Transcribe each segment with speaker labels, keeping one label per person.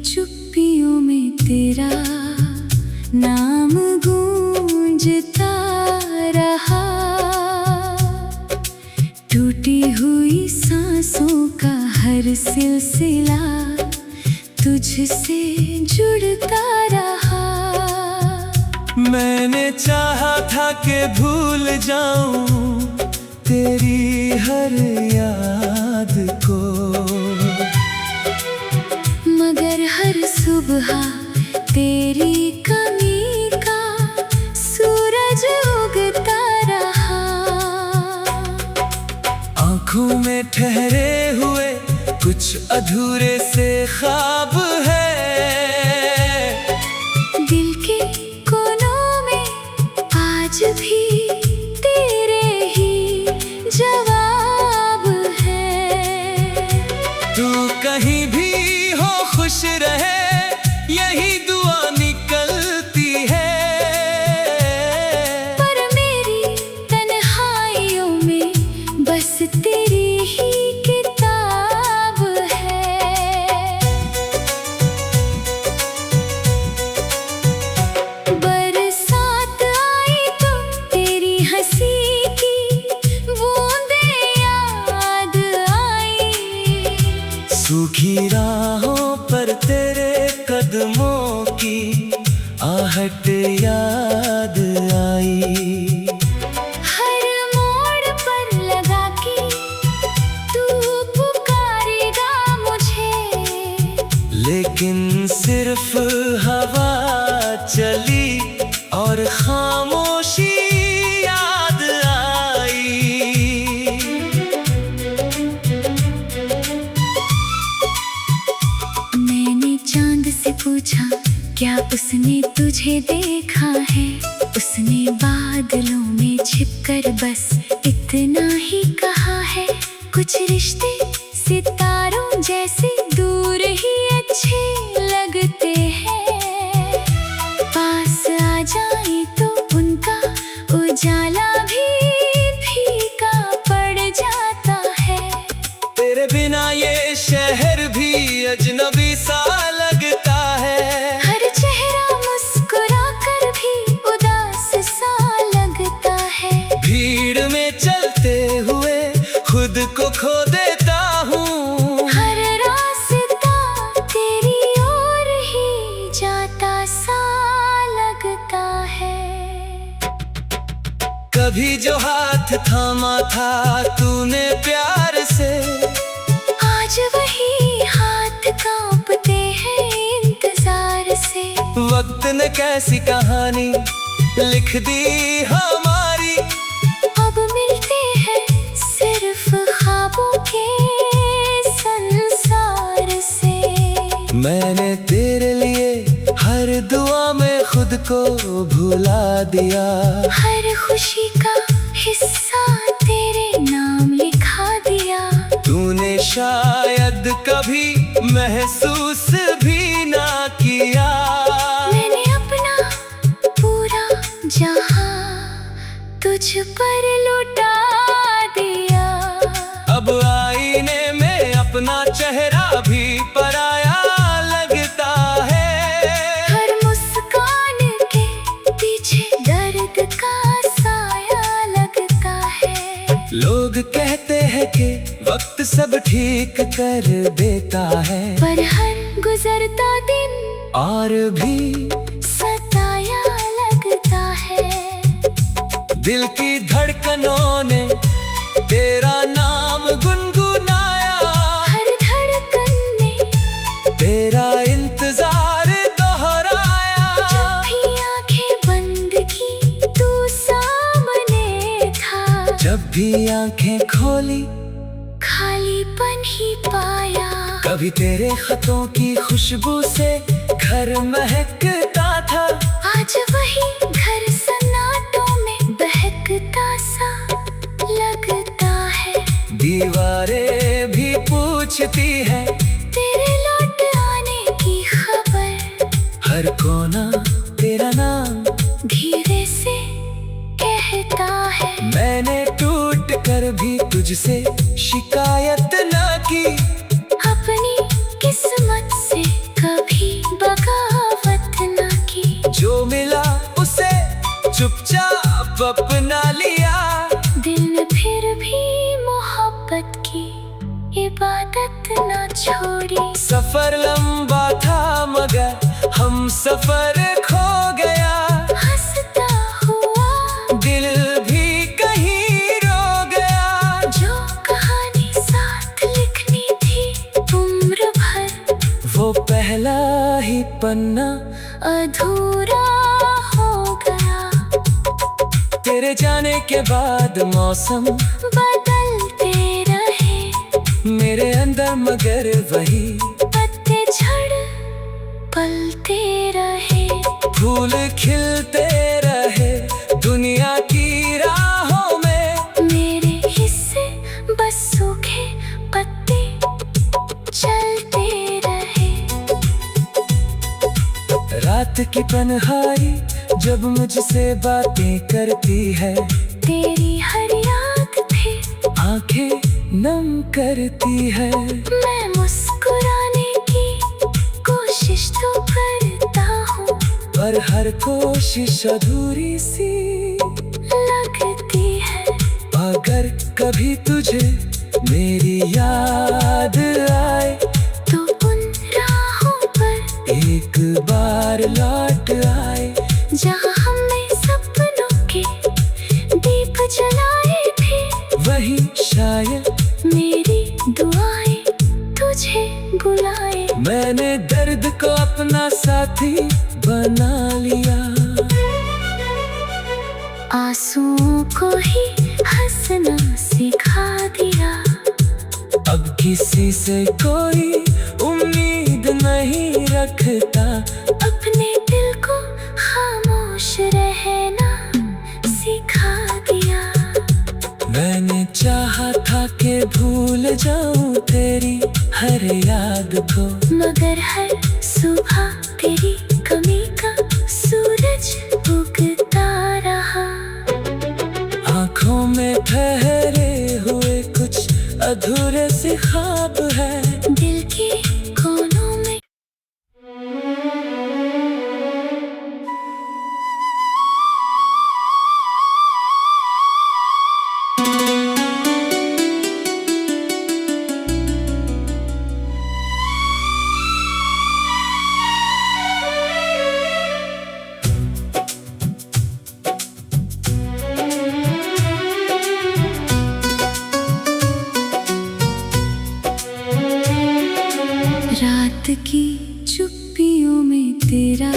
Speaker 1: चुप्पियों में तेरा नाम गूंजता रहा। टूटी हुई सांसों का हर सिलसिला तुझसे जुड़ता रहा।
Speaker 2: मैंने चाहा था कि भूल जाऊं तेरी हर याद को,
Speaker 1: मगर हर सुबह तेरी कमी का सूरज उगता रहा।
Speaker 2: आँखों में ठहरे हुए कुछ अधूरे से ख्वाब है।
Speaker 1: दिल के कोनों में आज भी तेरे ही जवाब है।
Speaker 2: तू कहीं भी हो खुश रहे यही दुआ निकलती है।
Speaker 1: पर मेरी तन्हाइयों में बस तेरी ही किताब है। बरसात आई तो तेरी हंसी की बूंदें याद आई।
Speaker 2: सूखी राहों पर तेरे कदमों की आहट याद आई।
Speaker 1: हर मोड़ पर लगा के तू पुकारेगा मुझे,
Speaker 2: लेकिन सिर्फ हवा चली और खामोशी याद आई।
Speaker 1: मैंने चांद से पूछा क्या उसने तुझे देखा है। उसने बादलों में छिपकर बस इतना ही कहा है। कुछ रिश्ते सितारों जैसे दूर ही अच्छे लगते हैं। पास आ जाए तो उनका उजाला भी फीका पड़ जाता है।
Speaker 2: तेरे बिना ये शहर भी अजनबी सा लगता है।
Speaker 1: हर चेहरा मुस्कुरा कर भी उदास सा लगता है।
Speaker 2: भीड़ में चलते हुए खुद को खो देता हूँ।
Speaker 1: हर रास्ता तेरी ओर ही जाता सा लगता है।
Speaker 2: कभी जो हाथ थामा था तूने प्यार से,
Speaker 1: आज वही हाथ कांपते हैं इंतजार से।
Speaker 2: वक्त ने कैसी कहानी लिख दी हमारी।
Speaker 1: अब मिलते हैं सिर्फ ख्वाबों के संसार से।
Speaker 2: मैंने तेरे लिए हर दुआ में खुद को भुला दिया।
Speaker 1: हर खुशी का हिस्सा तेरे नाम लिखा दिया।
Speaker 2: तूने शायद कभी महसूस भी ना किया।
Speaker 1: मैंने अपना पूरा जहां तुझ पर लुटा दिया।
Speaker 2: अब आईने में अपना चेहरा भी पराया लगता है।
Speaker 1: हर मुस्कान के पीछे दर्द का साया लगता है।
Speaker 2: लोग कहते हैं कि वक्त सब ठीक कर देता है,
Speaker 1: पर हर गुजरता दिन
Speaker 2: और भी
Speaker 1: सताया लगता है।
Speaker 2: दिल की धड़कनों ने तेरा नाम गुनगुनाया।
Speaker 1: हर धड़कन ने
Speaker 2: तेरा इंतजार दोहराया।
Speaker 1: जब भी आंखें बंद की तू सामने था।
Speaker 2: जब भी आंखें खोली
Speaker 1: खालीपन ही पाया।
Speaker 2: कभी तेरे खतों की खुशबू से घर महकता था।
Speaker 1: आज वही घर सन्नाटों में बहकता सा लगता है।
Speaker 2: दीवारें भी पूछती है
Speaker 1: तेरे लौट आने की खबर।
Speaker 2: हर कोना तेरा नाम
Speaker 1: धीरे से कहता है।
Speaker 2: मैंने टूट कर भी तुझसे शिकायत न की।
Speaker 1: अपनी किस्मत से कभी
Speaker 2: चुपचाप अपना लिया।
Speaker 1: दिल ने फिर भी मोहब्बत की इबादत ना छोड़ी।
Speaker 2: सफर लंबा था मगर हम सफर खो गया।
Speaker 1: हंसता हुआ
Speaker 2: दिल भी कहीं रो गया।
Speaker 1: जो कहानी साथ लिखनी थी उम्र भर,
Speaker 2: वो पहला ही पन्ना
Speaker 1: अधूरा हो गया।
Speaker 2: तेरे जाने के बाद मौसम
Speaker 1: बदलते रहे
Speaker 2: मेरे अंदर, मगर वही
Speaker 1: पत्ते झड़ पलते रहे।
Speaker 2: फूल खिलते रहे दुनिया की राहों में।
Speaker 1: मेरे हिस्से बस सूखे पत्ते चलते रहे।
Speaker 2: रात की तन्हाई जब मुझसे बातें करती है,
Speaker 1: तेरी हर याद भी
Speaker 2: आंखें नम करती है।
Speaker 1: मैं मुस्कुराने की कोशिश तो करता हूँ,
Speaker 2: पर हर कोशिश अधूरी सी
Speaker 1: लगती है।
Speaker 2: अगर कभी तुझे मेरी याद आए
Speaker 1: तो उन राहों पर
Speaker 2: एक बार लौट आए,
Speaker 1: जहाँ हमने सपनों के दीप जलाए थे।
Speaker 2: वही शायद
Speaker 1: मेरी दुआएं तुझे बुलाए।
Speaker 2: मैंने दर्द को अपना साथी बना लिया।
Speaker 1: आंसुओं को ही हंसना सिखा दिया।
Speaker 2: अब किसी से कोई उम्मीद नहीं रखता।
Speaker 1: अपने दिल को खामोश रहना सिखा दिया।
Speaker 2: मैंने चाहा था कि भूल जाऊं तेरी हर याद को,
Speaker 1: मगर हर सुबह तेरी कमी का सूरज उगता रहा।
Speaker 2: आँखों में ठहरे हुए कुछ अधूरे से ख्वाब है।
Speaker 1: दिल के कोनों में रात की चुप्पियों में तेरा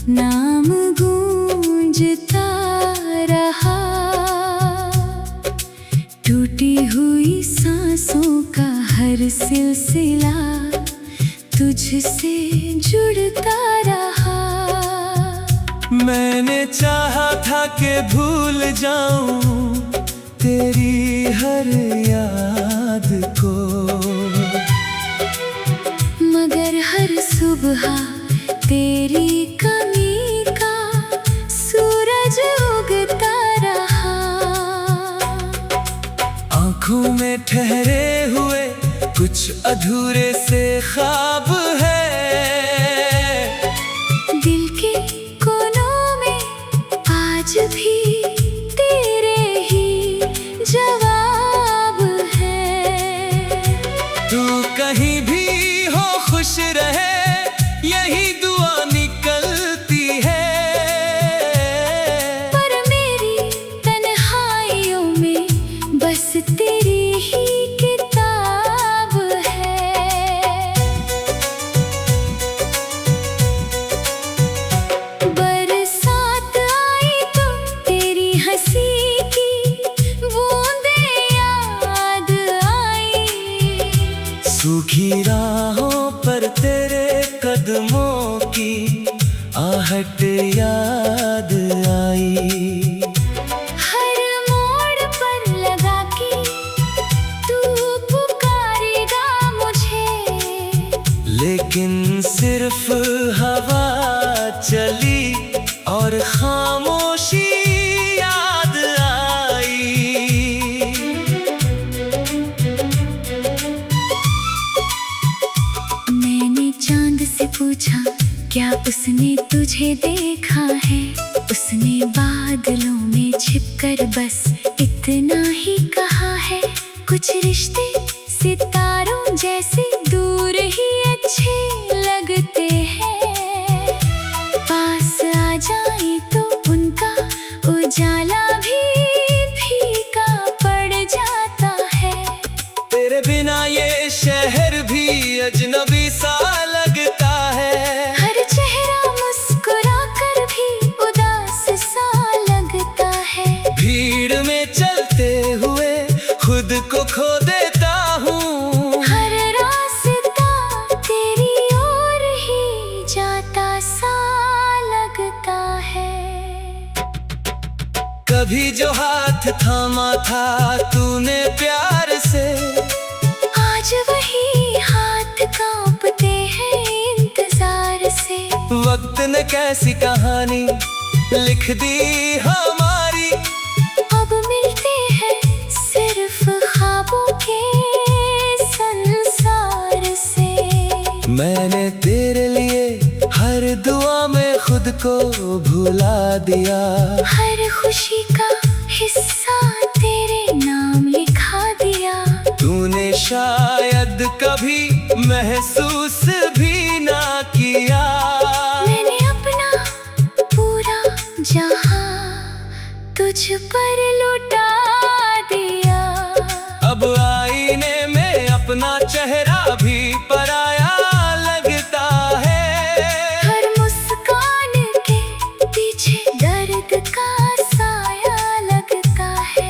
Speaker 1: नाम गूंजता रहा। टूटी हुई सांसों का हर सिलसिला तुझसे जुड़ता रहा।
Speaker 2: मैंने चाहा था कि भूल जाऊं तेरी हर याद को,
Speaker 1: मगर हर सुबह तेरी कमी का सूरज उगता रहा।
Speaker 2: आँखों में ठहरे हुए कुछ अधूरे से ख्वाब है।
Speaker 1: दिल के कोनों में आज भी तेरे ही जवाब है।
Speaker 2: तू कहीं भी हो खुश रहे यही दुआ निकलती है।
Speaker 1: पर मेरी तन्हाइयों में बस तेरी ही किताब है। बरसात आई तो तेरी हंसी की बूंदें याद आई।
Speaker 2: सूखी राहों पर तेरे कदमों की आहट याद आई।
Speaker 1: हर मोड़ पर लगा के तू पुकारेगा मुझे,
Speaker 2: लेकिन सिर्फ हवा चली और खामोशी याद आई।
Speaker 1: मैंने चांद से पूछा क्या उसने तुझे देखा है। उसने बादलों में छिपकर बस इतना ही कहा है, कुछ रिश्ते सितारों जैसे दूर ही अच्छे लगते हैं, पास आ जाए तो उनका उजाला भी फीका पड़ जाता है।
Speaker 2: तेरे बिना ये शहर भी अजनबी सा लगता है,
Speaker 1: हर चेहरा मुस्कुरा कर भी उदास सा लगता है।
Speaker 2: भीड़ में चलते हुए खुद को खो देता हूँ,
Speaker 1: हर रास्ता तेरी ओर ही जाता सा लगता है।
Speaker 2: कभी जो हाथ थामा था तूने प्यार से,
Speaker 1: आज वही हाथ कांपते हैं इंतजार से।
Speaker 2: वक्त ने कैसी कहानी लिख दी हमारी,
Speaker 1: अब मिलते हैं सिर्फ ख्वाबों के संसार से।
Speaker 2: मैंने तेरे लिए हर दुआ में खुद को भुला दिया,
Speaker 1: हर खुशी का हिस्सा तेरे नाम लिखा दिया।
Speaker 2: तूने शायद कभी महसूस भी ना किया,
Speaker 1: मैंने अपना पूरा जहां तुझ पर लुटा दिया।
Speaker 2: अब आईने में अपना चेहरा भी पराया लगता है,
Speaker 1: हर मुस्कान के पीछे दर्द का साया लगता है।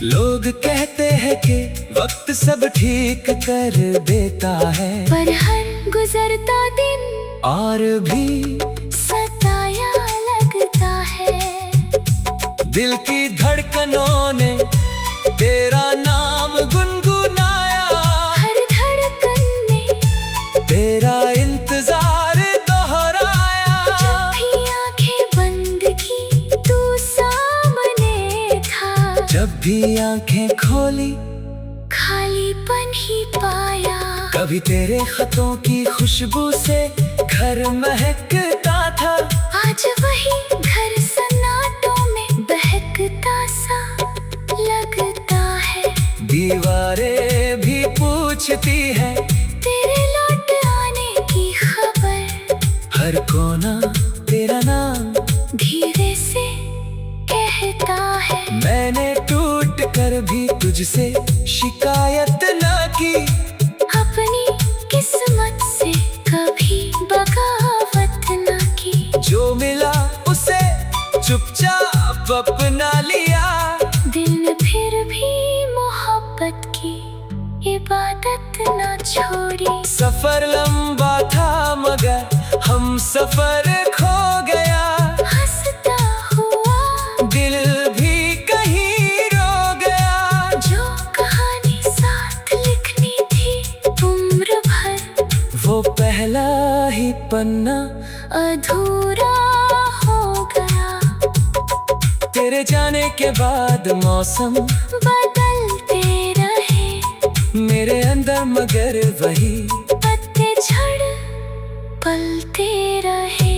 Speaker 2: लोग कहते हैं कि वक्त सब ठीक कर देता है,
Speaker 1: पर हर गुजरता दिन
Speaker 2: और भी
Speaker 1: सताया लगता है।
Speaker 2: दिल की धड़कनों ने तेरा नाम गुनगुनाया,
Speaker 1: हर धड़कन ने
Speaker 2: तेरा इंतजार दोहराया।
Speaker 1: जब भी आंखें बंद की तू सामने था,
Speaker 2: जब भी आंखें खोली
Speaker 1: खालीपन ही पाया।
Speaker 2: कभी तेरे खतों की खुशबू से घर महकता था,
Speaker 1: आज वही घर सन्नाटों में बहकता सा लगता है।
Speaker 2: दीवारें भी पूछती है
Speaker 1: तेरे लौट आने की खबर,
Speaker 2: हर कोना तेरा नाम
Speaker 1: धीरे से कहता है।
Speaker 2: मैंने टूट कर भी तुझसे शिकायत न की,
Speaker 1: अपनी किस्मत से कभी बगावत न की।
Speaker 2: जो मिला उसे चुपचाप अपना लिया।
Speaker 1: दिल ने फिर भी मोहब्बत की इबादत न छोड़ी।
Speaker 2: सफर लंबा था मगर हम सफर खो गया,
Speaker 1: हंसता हुआ
Speaker 2: दिल भी कहीं रो गया।
Speaker 1: जो कहानी साथ लिखनी थी उम्र भर,
Speaker 2: वो पहला ही पन्ना
Speaker 1: अधूरा हो गया।
Speaker 2: तेरे जाने के बाद मौसम
Speaker 1: बदलते रहे
Speaker 2: मेरे अंदर, मगर वही
Speaker 1: पत्ते झड़ पलते रहे।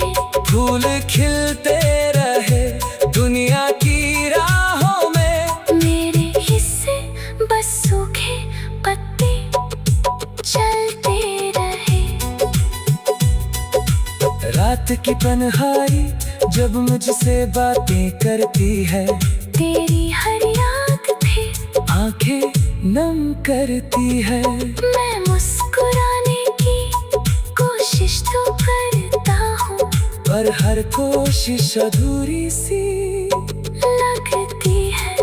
Speaker 2: फूल खिलते रहे दुनिया की राहों में,
Speaker 1: मेरे हिस्से बस सूखे पत्ते चलते रहे।
Speaker 2: रात की तन्हाई जब मुझसे बातें करती है,
Speaker 1: तेरी हर याद फिर
Speaker 2: आंखें नम करती है।
Speaker 1: मैं मुस्कुराने की कोशिश तो करता हूँ,
Speaker 2: पर हर कोशिश अधूरी सी
Speaker 1: लगती है।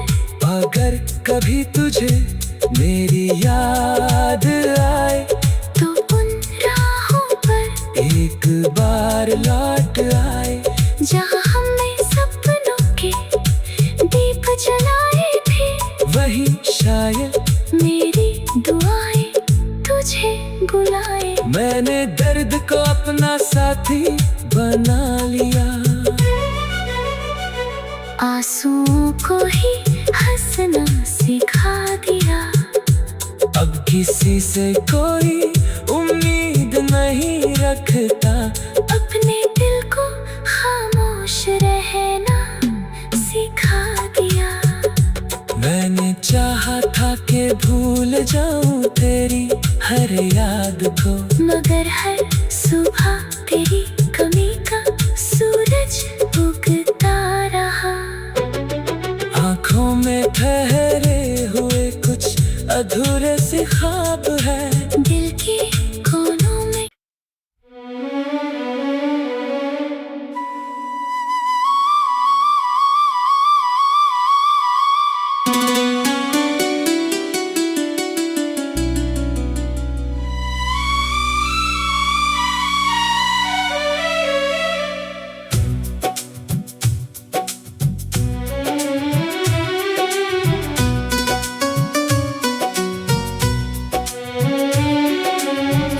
Speaker 2: अगर कभी तुझे मेरी याद आए
Speaker 1: तो उन राहों पर
Speaker 2: एक बार लौट आए,
Speaker 1: जहाँ हमने सपनों के दीप जलाए थे।
Speaker 2: वही शायद
Speaker 1: मेरी दुआएं तुझे बुलाए।
Speaker 2: मैंने दर्द को अपना साथी बना लिया,
Speaker 1: आंसुओं को ही हंसना सिखा दिया।
Speaker 2: अब किसी से कोई उम्मीद नहीं रखता,
Speaker 1: अपने दिल को खामोश रहना
Speaker 2: भूल जाऊं तेरी हर याद को,
Speaker 1: मगर हर सुबह तेरी कमी का सूरज उगता रहा।
Speaker 2: आँखों में ठहरे हुए कुछ अधूरे से ख्वाब है,
Speaker 1: दिल के कोनों में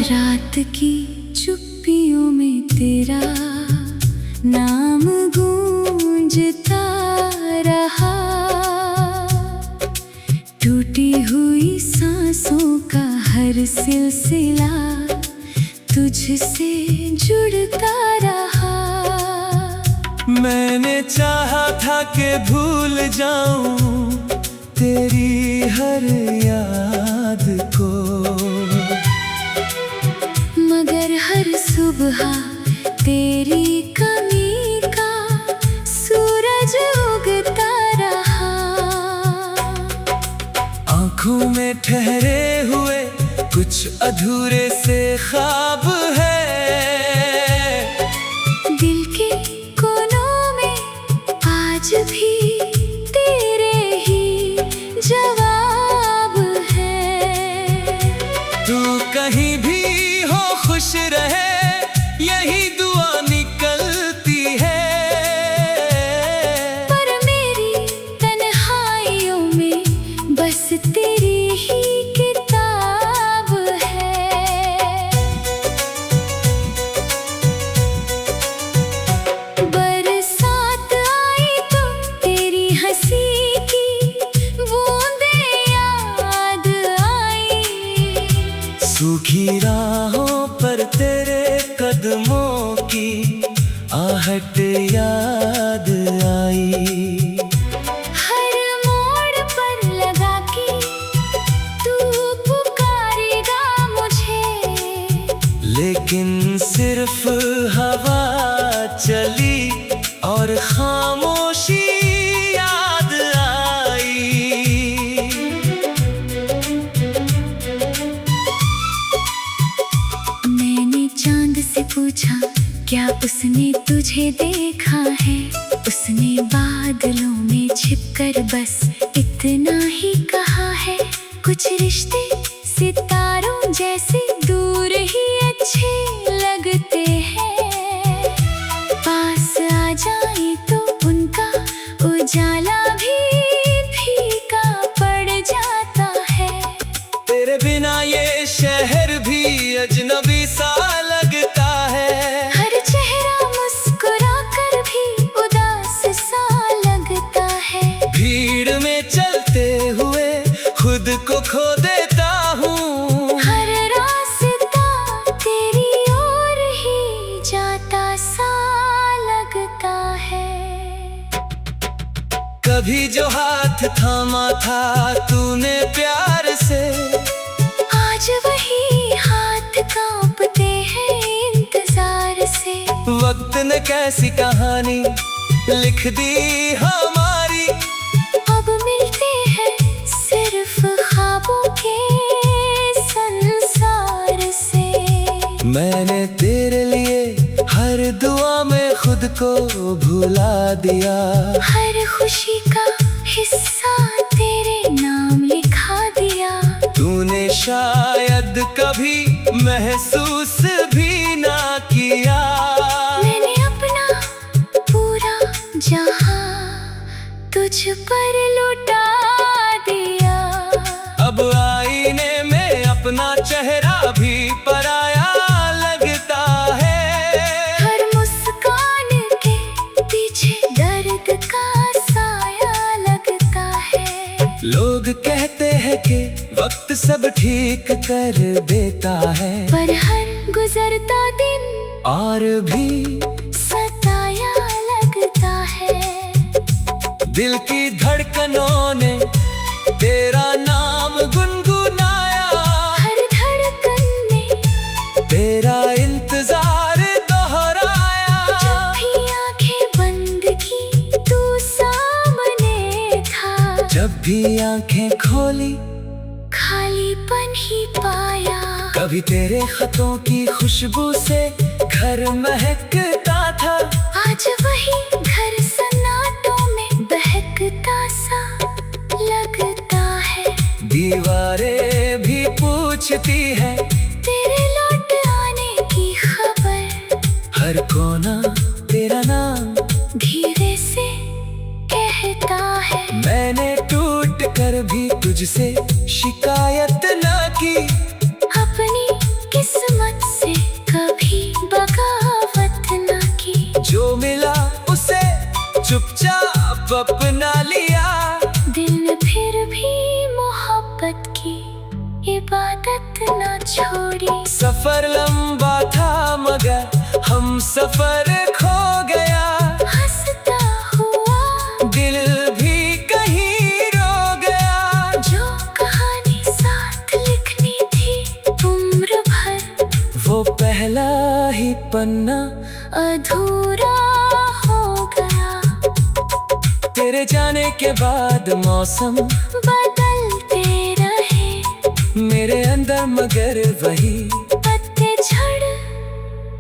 Speaker 1: रात की चुप्पियों में तेरा नाम गूंजता रहा। टूटी हुई सांसों का हर सिलसिला तुझसे जुड़ता रहा।
Speaker 2: मैंने चाहा था कि भूल जाऊं तेरी हर याद को,
Speaker 1: मगर हर सुबह तेरी कमी का सूरज उगता रहा।
Speaker 2: आँखों में ठहरे हुए कुछ अधूरे से ख्वाब है,
Speaker 1: दिल के कोनों में आज भी तेरे ही जवाब है।
Speaker 2: तू कहीं भी हो खुश रहे यही दुआ निकलती है,
Speaker 1: पर मेरी तन्हाइयों में बस तेरी ही किताब है। बरसात आई तो तेरी हंसी की बूंदें याद आई।
Speaker 2: सूखी राहों पर तेरे कदमों की आहट याद आई।
Speaker 1: हर मोड़ पर लगा के तू पुकारेगा मुझे,
Speaker 2: लेकिन सिर्फ हवा चली और खामोशी याद आई।
Speaker 1: मैंने चांद से पूछा क्या उसने तुझे देखा है, उसने बादलों में छिपकर बस इतना ही कहा है। कुछ रिश्ते सितारों जैसे दूर ही अच्छे लगते हैं, पास आ जाए तो उनका उजाला भी फीका पड़ जाता है।
Speaker 2: तेरे बिना ये शहर भी अजनबी सा लगता है,
Speaker 1: हर चेहरा मुस्कुरा कर भी उदास सा लगता है।
Speaker 2: भीड़ में चलते हुए खुद को खो देता हूँ,
Speaker 1: हर रास्ता तेरी ओर ही जाता सा लगता है।
Speaker 2: कभी जो हाथ थामा था तूने प्यार से,
Speaker 1: आज वही हाथ कांपते हैं इंतजार से।
Speaker 2: वक्त ने कैसी कहानी लिख दी हमारी,
Speaker 1: अब मिलते हैं सिर्फ ख्वाबों के संसार से।
Speaker 2: मैंने तेरे लिए हर दुआ में खुद को भुला दिया,
Speaker 1: हर खुशी का हिस्सा तेरे नाम लिखा दिया।
Speaker 2: तूने शायद कभी महसूस भी ना किया,
Speaker 1: मैंने अपना पूरा जहां तुझ पर लुटा दिया।
Speaker 2: अब आईने में अपना चेहरा भी पराया लगता है।
Speaker 1: हर मुस्कान के पीछे दर्द का साया लगता है।
Speaker 2: लोग कहते हैं कि वक्त सब ठीक कर देता है,
Speaker 1: पर हर गुजरता दिन
Speaker 2: और भी
Speaker 1: सताया लगता है।
Speaker 2: दिल की धड़कनों ने तेरा नाम गुन भी आंखें खोली
Speaker 1: खालीपन ही पाया।
Speaker 2: कभी तेरे खतों की खुशबू से घर महकता था,
Speaker 1: आज वही घर सन्नाटों में बहकता सा लगता है।
Speaker 2: दीवारें भी पूछती है
Speaker 1: तेरे लौट आने की खबर,
Speaker 2: हर कोना तेरा नाम
Speaker 1: धीरे से कहता है।
Speaker 2: मैंने टूट कर भी तुझसे शिकायत न की,
Speaker 1: अपनी किस्मत से कभी बगावत न की।
Speaker 2: जो मिला उसे चुपचाप अपना लिया।
Speaker 1: दिल ने फिर भी मोहब्बत की इबादत न छोड़ी।
Speaker 2: सफर लंबा था मगर हम सफर खो गया,
Speaker 1: हंसता हुआ
Speaker 2: दिल भी कहीं रो गया।
Speaker 1: जो कहानी साथ लिखनी थी उम्र भर,
Speaker 2: वो पहला ही पन्ना
Speaker 1: अधूरा हो गया।
Speaker 2: तेरे जाने के बाद मौसम
Speaker 1: बदलते रहे
Speaker 2: मेरे अंदर, मगर वही
Speaker 1: पत्ते झड़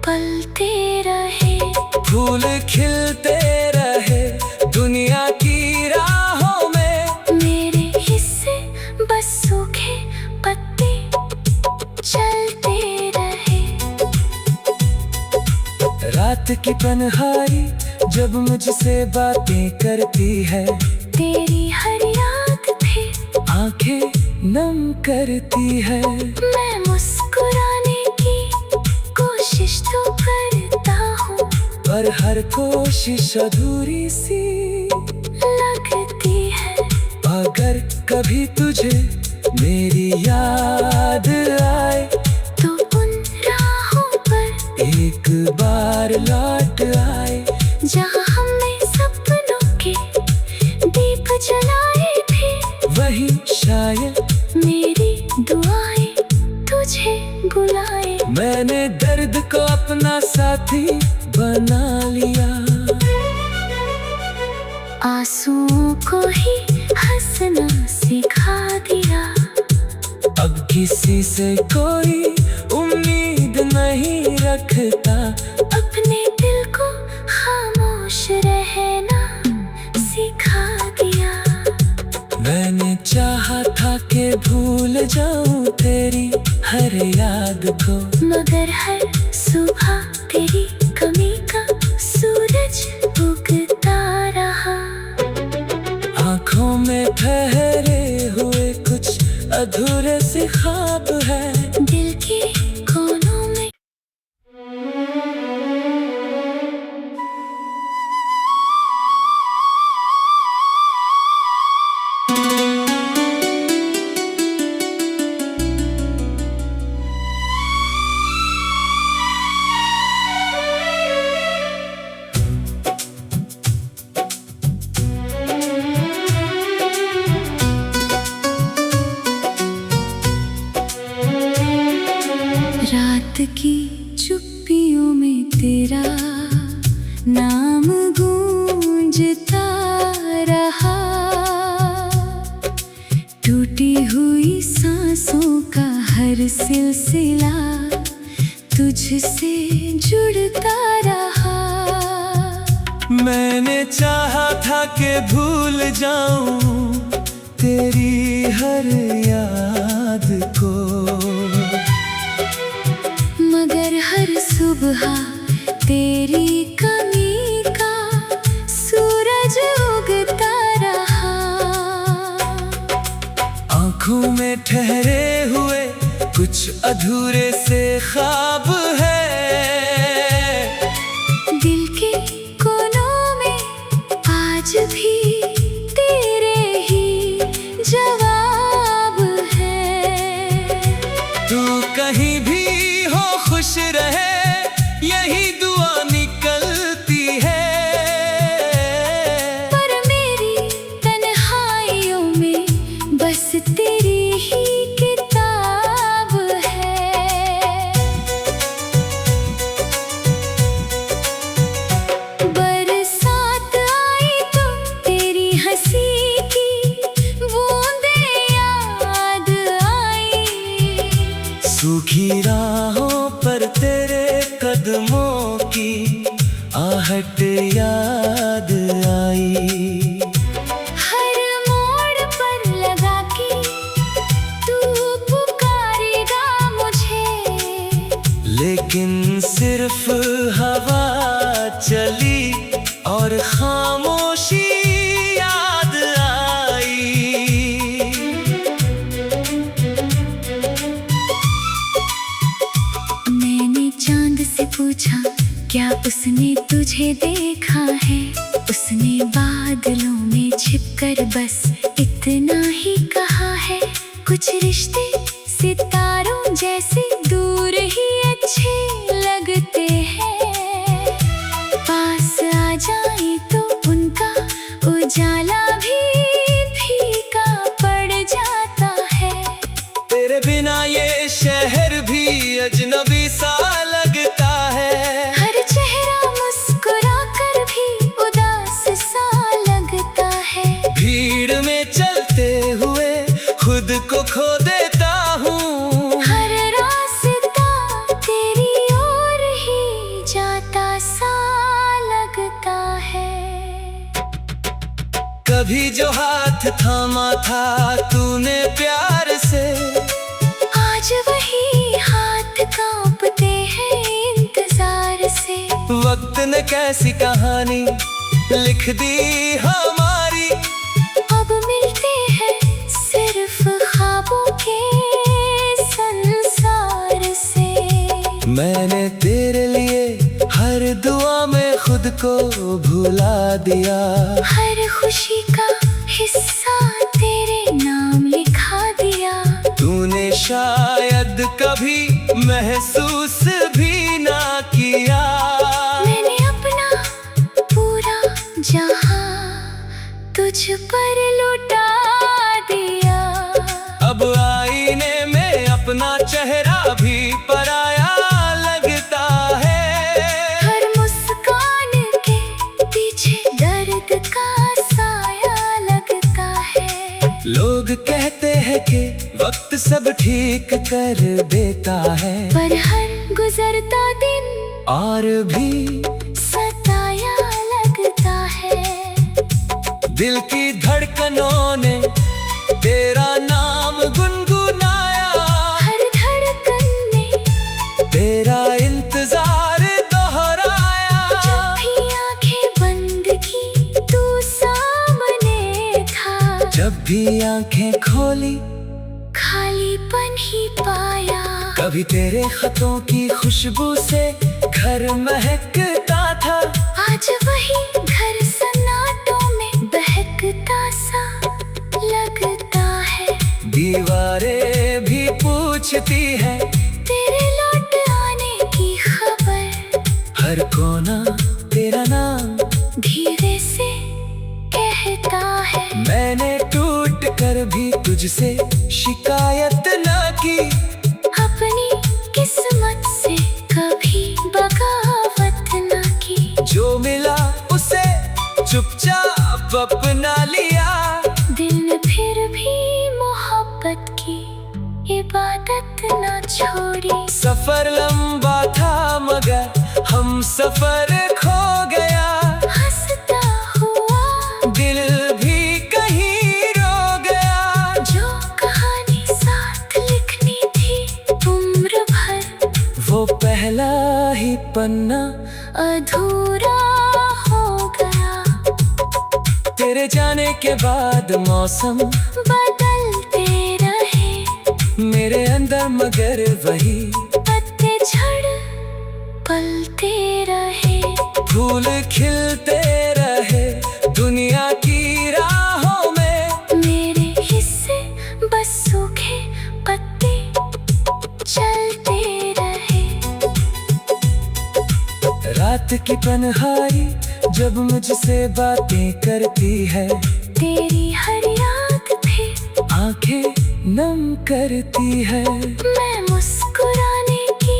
Speaker 1: पलते रहे।
Speaker 2: फूल खिलते रहे दुनिया की राहों में।
Speaker 1: मेरे हिस्से बस सूखे पत्ते चलते रहे।
Speaker 2: रात की तन्हाई जब मुझसे बातें करती है,
Speaker 1: तेरी हर याद फिर
Speaker 2: आंखें नम करती है।
Speaker 1: मैं मुस्कुराने की कोशिश तो करता हूँ,
Speaker 2: पर हर कोशिश अधूरी सी
Speaker 1: लगती है।
Speaker 2: अगर कभी तुझे मेरी याद आए
Speaker 1: तो उन राहों पर
Speaker 2: एक बार लौट आए,
Speaker 1: जहाँ हमने सपनों के दीप जलाए थे।
Speaker 2: वही शायद
Speaker 1: मेरी दुआएं तुझे बुलाए।
Speaker 2: मैंने दर्द को अपना साथी बना लिया।
Speaker 1: आंसुओं को ही हंसना सिखा दिया।
Speaker 2: अब किसी से कोई उम्मीद नहीं रखता,
Speaker 1: अपने दिल को खामोश रहना सिखा दिया।
Speaker 2: मैंने चाहा था कि भूल जाऊं तेरी हर याद को,
Speaker 1: मगर हर सुबह तेरी कमी का सूरज उगता रहा।
Speaker 2: आँखों में ठहरे हुए कुछ अधूरे से ख्वाब है,
Speaker 1: दिल के कोनों में। रात की चुप्पियों में तेरा नाम गूंजता रहा। टूटी हुई सांसों का हर सिलसिला तुझसे जुड़ता रहा।
Speaker 2: मैंने चाहा था कि भूल जाऊं तेरी हर याद को,
Speaker 1: मगर हर सुबह तेरी कमी का सूरज उगता रहा।
Speaker 2: आँखों में ठहरे हुए कुछ अधूरे से ख्वाब है,
Speaker 1: दिल के कोनों में आज भी तेरे ही जवाब है।
Speaker 2: तू कहीं भी हो खुश रहे यही दुआ निकलती है।
Speaker 1: पर मेरी तन्हाइयों में बस तेरी ही किताब है।
Speaker 2: की आहट याद आई।
Speaker 1: हर मोड़ पर लगा कि तू पुकारेगा मुझे,
Speaker 2: लेकिन सिर्फ हवा चली और खामोशी याद आई।
Speaker 1: मैंने चांद से पूछा क्या उसने तुझे देखा है, उसने बादलों में छिपकर बस इतना ही कहा है। कुछ रिश्ते सितारों जैसे दूर ही अच्छे लगते हैं, पास आ जाए तो उनका उजाला भी फीका पड़ जाता है।
Speaker 2: तेरे बिना ये शहर भी अजनबी सा लगता है।
Speaker 1: हर चेहरा मुस्कुरा कर भी उदास सा लगता है।
Speaker 2: भीड़ में चलते हुए खुद को खो देता हूँ।
Speaker 1: हर रास्ता तेरी ओर ही जाता सा लगता है।
Speaker 2: कभी जो हाथ थामा था तूने प्यार से,
Speaker 1: आज वही हाथ कांपते हैं इंतजार से।
Speaker 2: वक्त ने कैसी कहानी लिख दी हमारी,
Speaker 1: अब मिलते हैं सिर्फ ख्वाबों के संसार से।
Speaker 2: मैंने तेरे लिए हर दुआ में खुद को भुला दिया।
Speaker 1: हर खुशी का हिस्सा तेरे नाम लिखा दिया।
Speaker 2: तूने शायद कभी महसूस भी ना किया।
Speaker 1: मैंने अपना पूरा जहां तुझ पर लुटा दिया।
Speaker 2: अब आईने में अपना चेहरा भी पराया लगता है।
Speaker 1: हर मुस्कान के पीछे दर्द का साया लगता है।
Speaker 2: लोग कहते हैं कि वक्त सब ठीक कर देता है,
Speaker 1: पर हर गुजरता दिन
Speaker 2: और भी
Speaker 1: सताया लगता है।
Speaker 2: दिल की धड़कनों ने तेरा नाम गुनगुनाया।
Speaker 1: हर धड़कन ने
Speaker 2: तेरा इंतजार दोहराया।
Speaker 1: जब भी आंखें बंद की तू सामने था।
Speaker 2: जब भी आंखें खोली
Speaker 1: खालीपन ही पाया।
Speaker 2: कभी तेरे खतों की खुशबू से घर महकता था।
Speaker 1: आज वही घर सन्नाटों में बहकता सा लगता है।
Speaker 2: दीवारें भी पूछती है
Speaker 1: तेरे लौट आने की खबर।
Speaker 2: हर कोना तेरा नाम
Speaker 1: धीरे से कहता है।
Speaker 2: मैंने टूट कर भी तुझसे शिकायत न की।
Speaker 1: अपनी किस्मत से कभी बगावत न की।
Speaker 2: जो मिला उसे चुपचाप अपना लिया।
Speaker 1: दिल ने फिर भी मोहब्बत की इबादत न छोड़ी।
Speaker 2: सफर लंबा था मगर हम सफर खो गया।
Speaker 1: हंसता हुआ
Speaker 2: दिल भी कहीं रो गया।
Speaker 1: जो कहानी साथ लिखनी थी उम्र भर,
Speaker 2: वो पहला ही पन्ना
Speaker 1: अधूरा हो गया।
Speaker 2: तेरे जाने के बाद मौसम
Speaker 1: बदलते रहे
Speaker 2: मेरे अंदर, मगर वही
Speaker 1: पत्ते झड़ पलते रहे।
Speaker 2: फूल खिलते रहे दुनिया की राहों में।
Speaker 1: मेरे हिस्से बस सूखे पत्ते चलते रहे।
Speaker 2: रात की तन्हाई जब मुझसे बातें करती है,
Speaker 1: तेरी हर याद भी
Speaker 2: आंखें नम करती है।
Speaker 1: मैं मुस्कुराने की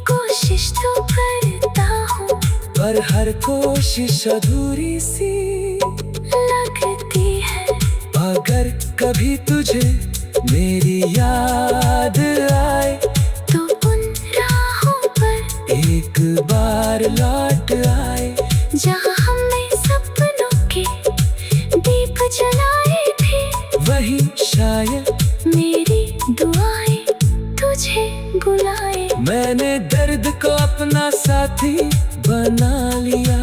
Speaker 1: कोशिश तो करता हूँ,
Speaker 2: पर हर कोशिश अधूरी सी
Speaker 1: लगती है।
Speaker 2: अगर कभी तुझे मेरी याद आए
Speaker 1: तो उन राहों पर
Speaker 2: एक बार बार लौट आए,
Speaker 1: जहाँ हमने सपनों के दीप जलाए थे।
Speaker 2: वही शायद
Speaker 1: मेरी दुआएं तुझे बुलाए।
Speaker 2: मैंने दर्द को अपना साथी बना लिया,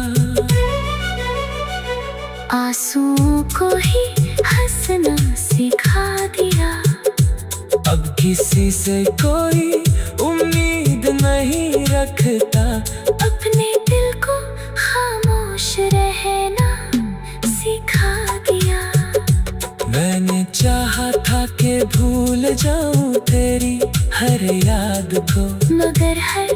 Speaker 1: आंसुओं को ही हंसना सिखा दिया।
Speaker 2: अब किसी से कोई उम्मीद नहीं रखता,
Speaker 1: अपने दिल को खामोश रहना सिखा दिया।
Speaker 2: मैंने चाहा था कि भूल जाऊं तेरी हर याद को,
Speaker 1: मगर हर